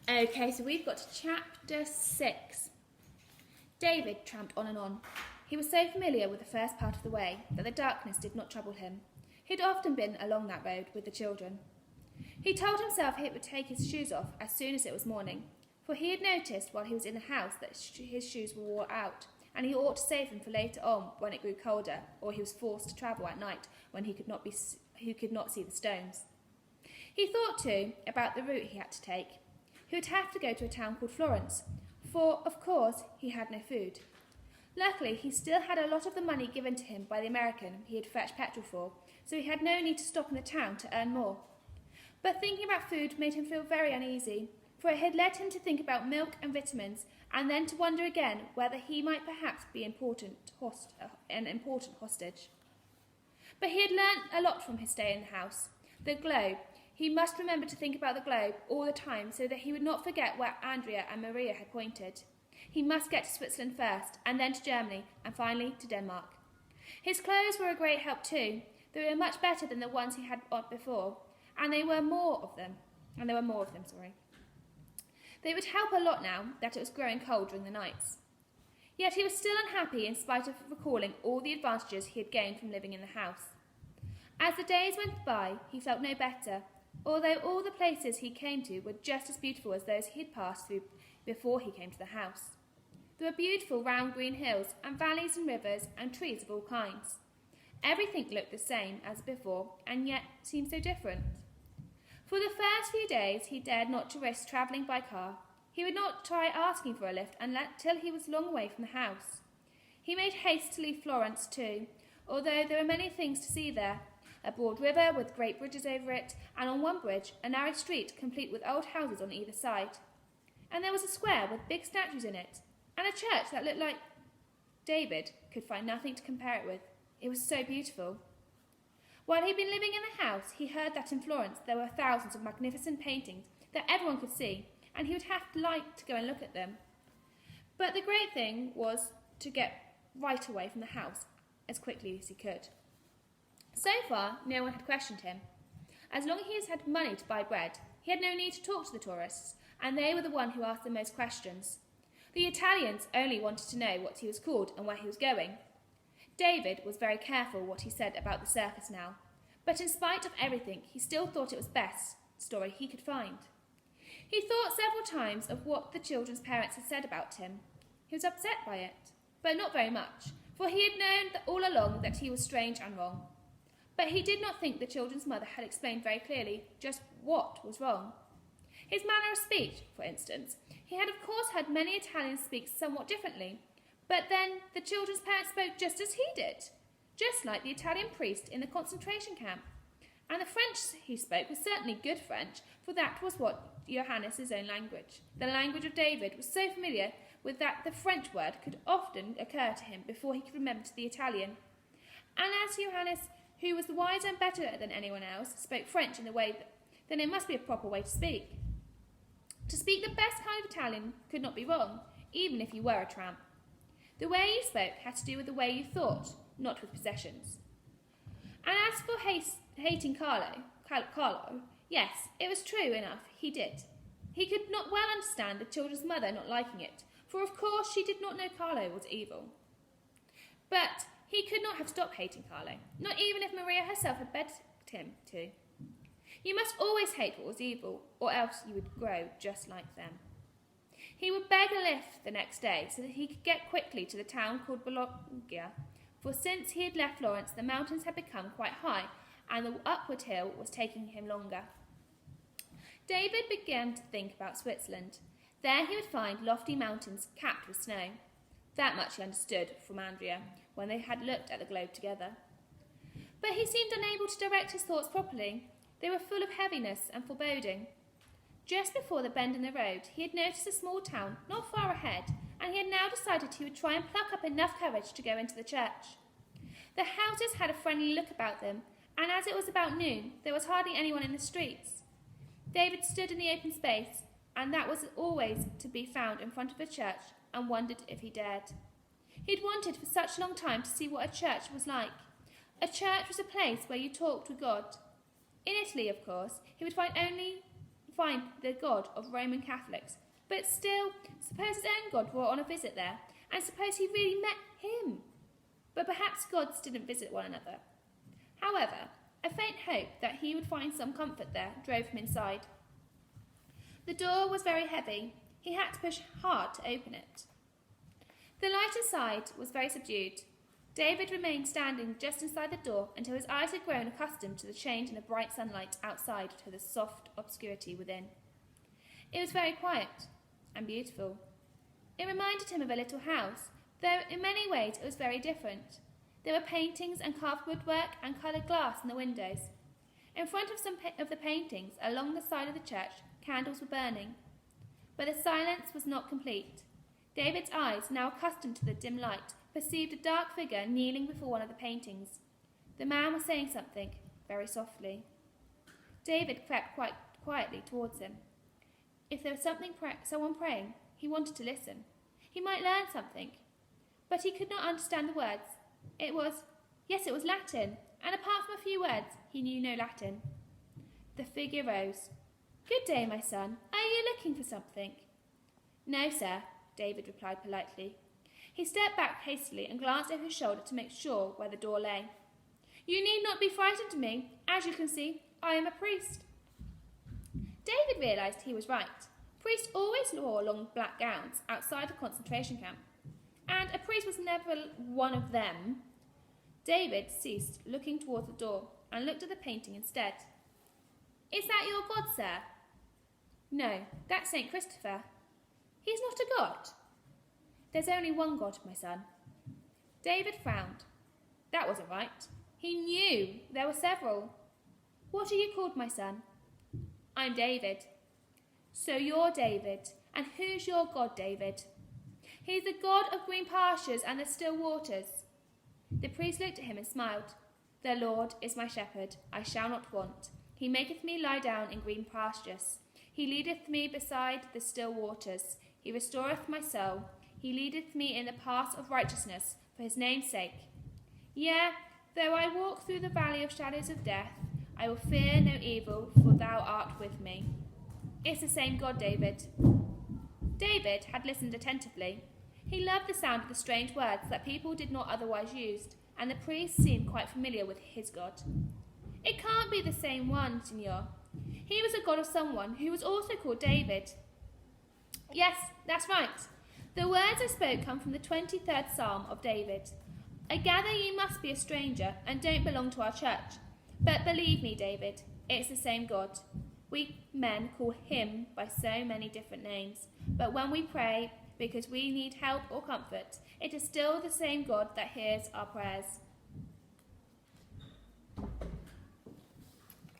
Okay, so we've got to chapter 6. David tramped on and on. He was so familiar with the first part of the way that the darkness did not trouble him. He'd often been along that road with the children. He told himself he would take his shoes off as soon as it was morning, for he had noticed while he was in the house that his shoes were wore out, and he ought to save them for later on when it grew colder, or he was forced to travel at night when he could not see the stones. He thought, too, about the route he had to take. He would have to go to a town called Florence, for, of course, he had no food. Luckily, he still had a lot of the money given to him by the American he had fetched petrol for, so he had no need to stop in the town to earn more. But thinking about food made him feel very uneasy, for it had led him to think about milk and vitamins, and then to wonder again whether he might perhaps be an important hostage. But he had learnt a lot from his stay in the house. The globe. He must remember to think about the globe all the time so that he would not forget where Andrea and Maria had pointed. He must get to Switzerland first, and then to Germany, and finally to Denmark. His clothes were a great help too. They were much better than the ones he had on before, and there were more of them. They would help a lot now that it was growing cold during the nights. Yet he was still unhappy in spite of recalling all the advantages he had gained from living in the house. As the days went by, he felt no better, although all the places he came to were just as beautiful as those he had passed through before he came to the house. There were beautiful round green hills and valleys and rivers and trees of all kinds. Everything looked the same as before, and yet seemed so different. For the first few days he dared not to risk travelling by car. He would not try asking for a lift until he was long away from the house. He made haste to leave Florence too, although there were many things to see there. A broad river with great bridges over it, and on one bridge a narrow street complete with old houses on either side. And there was a square with big statues in it, and a church that looked like... David could find nothing to compare it with. It was so beautiful. While he'd been living in the house, he heard that in Florence there were thousands of magnificent paintings that everyone could see, and he would have to like to go and look at them. But the great thing was to get right away from the house as quickly as he could. So far, no one had questioned him. As long as he had money to buy bread, he had no need to talk to the tourists, and they were the one who asked the most questions. The Italians only wanted to know what he was called and where he was going. David was very careful what he said about the circus now, but in spite of everything, he still thought it was the best story he could find. He thought several times of what the children's parents had said about him. He was upset by it, but not very much, for he had known all along that he was strange and wrong. But he did not think the children's mother had explained very clearly just what was wrong. His manner of speech, for instance. He had of course heard many Italians speak somewhat differently, but then the children's parents spoke just as he did, just like the Italian priest in the concentration camp. And the French he spoke was certainly good French, for that was what Johannes' own language. The language of David was so familiar with that the French word could often occur to him before he could remember the Italian. And as Johannes, who was wiser and better than anyone else, spoke French in the way then it must be a proper way to speak. To speak the best kind of Italian could not be wrong, even if you were a tramp. The way you spoke had to do with the way you thought, not with possessions. And as for hating Carlo, yes, it was true enough, he did. He could not well understand the children's mother not liking it, for of course she did not know Carlo was evil. But he could not have stopped hating Carlo, not even if Maria herself had begged him to. You must always hate what was evil, or else you would grow just like them. He would beg a lift the next day so that he could get quickly to the town called Bologna, for since he had left Florence the mountains had become quite high, and the upward hill was taking him longer. David began to think about Switzerland. There he would find lofty mountains capped with snow. That much he understood from Andrea when they had looked at the globe together. But he seemed unable to direct his thoughts properly. They were full of heaviness and foreboding. Just before the bend in the road, he had noticed a small town not far ahead, and he had now decided he would try and pluck up enough courage to go into the church. The houses had a friendly look about them, and as it was about noon, there was hardly anyone in the streets. David stood in the open space, and that was always to be found in front of a church, and wondered if he dared. He had wanted for such a long time to see what a church was like. A church was a place where you talked with God. In Italy, of course, he would find the God of Roman Catholics, but still, suppose his own God were on a visit there, and suppose he really met him. But perhaps gods didn't visit one another. However, a faint hope that he would find some comfort there drove him inside. The door was very heavy. He had to push hard to open it. The light inside was very subdued. David remained standing just inside the door until his eyes had grown accustomed to the change in the bright sunlight outside to the soft obscurity within. It was very quiet and beautiful. It reminded him of a little house, though in many ways it was very different. There were paintings and carved woodwork and coloured glass in the windows. In front of some of the paintings, along the side of the church, candles were burning. But the silence was not complete. David's eyes, now accustomed to the dim light, perceived a dark figure kneeling before one of the paintings. The man was saying something, very softly. David crept quite quietly towards him. If there was someone praying, he wanted to listen. He might learn something. But he could not understand the words. It was Latin, and apart from a few words, he knew no Latin. The figure rose. "Good day, my son. Are you looking for something?" "No, sir," David replied politely. He stepped back hastily and glanced over his shoulder to make sure where the door lay. "You need not be frightened of me. As you can see, I am a priest." David realised he was right. Priests always wore long black gowns outside a concentration camp, and a priest was never one of them. David ceased looking towards the door and looked at the painting instead. "Is that your God, sir?" "No, that's St. Christopher." "He's not a god." "There's only one God, my son." David frowned. That wasn't right. He knew there were several. "What are you called, my son?" "I'm David." "So you're David. And who's your God, David?" "He's the God of green pastures and the still waters." The priest looked at him and smiled. "The Lord is my shepherd, I shall not want. He maketh me lie down in green pastures. He leadeth me beside the still waters. He restoreth my soul. He leadeth me in the paths of righteousness for his name's sake. Yea, though I walk through the valley of shadows of death, I will fear no evil, for thou art with me." It's the same God, David. David had listened attentively. He loved the sound of the strange words that people did not otherwise use, and the priest seemed quite familiar with his God. "It can't be the same one, Signor. He was a god of someone who was also called David." "Yes, that's right. The words I spoke come from the 23rd Psalm of David. I gather you must be a stranger and don't belong to our church. But believe me, David, it's the same God. We men call him by so many different names, but when we pray because we need help or comfort, it is still the same God that hears our prayers.